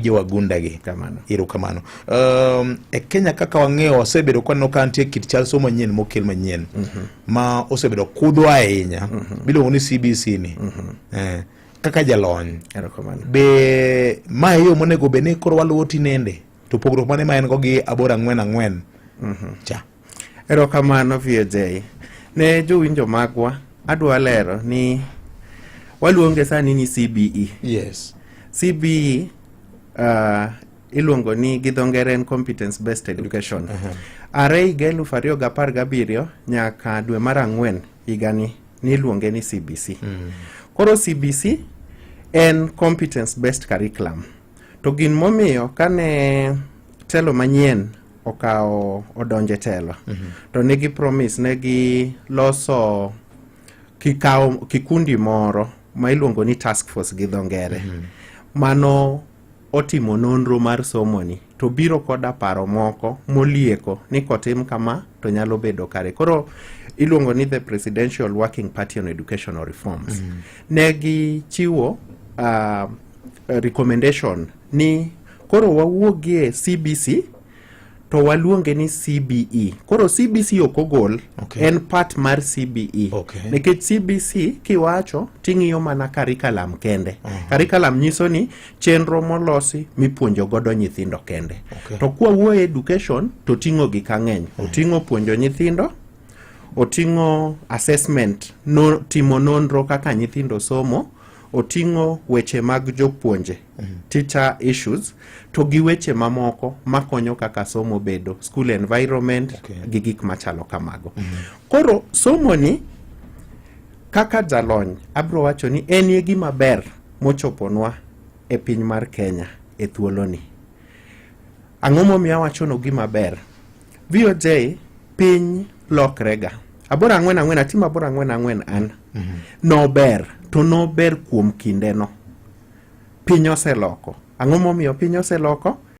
jo wagunda gi kamano iro kamano e Kenya kaka wang'eyo osebedo kwanno ka nitie kit chal somo manyien mokel manyien ma osebedo kudho ahinya biluongo ni CBC ni kaka jalony erokamano be ma yo monego bene koro waluwo tinende to pogruok mane ma en go gi 844 cha erokamano VJ ne jowinjo magwa adwa lero ni waluonge sani ni CBE yes CBE iluongo ni gi dho ngere en competence based education are higa 2017 nyaka dwe mar 4 higani niluonge ni CBC koro CBC en competence based curriculum to gin momiyo kane telo manyien okao odonje telo to negi promise negi loso kikundi moro ma iluongo ni task force gi dho ngere mano otimo nonro mar somoni to biro koda paro moko molieko ni kotim kama to nyalo bedo kare koro iluongo ni the Presidential Working Party on Educational Reforms negi chiwo recommendation ni koro wawuogie CBC to waluonge ni CBE koro CBC okogol en part mar CBE nikech CBC kiwacho ting'iyo mana curriculum kende curriculum nyiso ni chenro molosi mipuonjo godo nyithindo kende to kwa wuoyo education to ting'o gik ang'eny oting'o puonjo nyithindo oting'o assessment timo nonro kaka nyithindo somo oting'o weche mag jopuonje teacher issues to gi weche mamoko makonyo kaka somo bedo school environment gi gik machalo kamago koro somo ni kaka jalony abro wacho ni en ye gima ber mochoponwa e piny mar Kenya e thuolo ni ang'o momiyo wacho no gima ber VJ piny lokrega 844 atima 844 an no ber to no ber kuom kinde no piny oseloko ang'o momiyo piny oseloko